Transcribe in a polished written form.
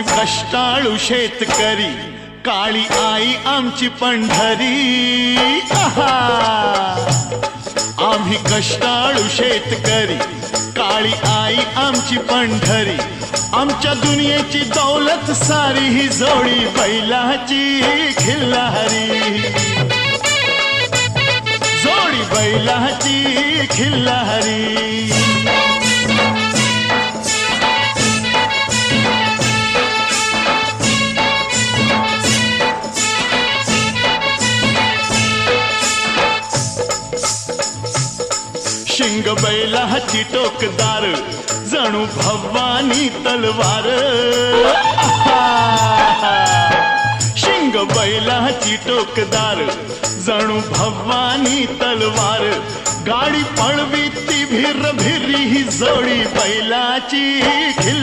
आम्ही कष्टाळू शेतकरी, काळी आई आमची पंढरी. आहा! आम्ही कष्टाळू शेतकरी, काळी आई आमची पंढरी. आमच्या दुनियेची दौलत सारी ही जोडी बैलाची खिल्लारी, जोडी बैलाची खिल्लारी. शिंग बैलाची टोकदार, जणू भवानी तलवार. शिंग बैलाची टोकदार, जणू भवानी तलवार. गाडी पळवी ती भिर भिरी, ही जोडी बैलाची खिल्लारी.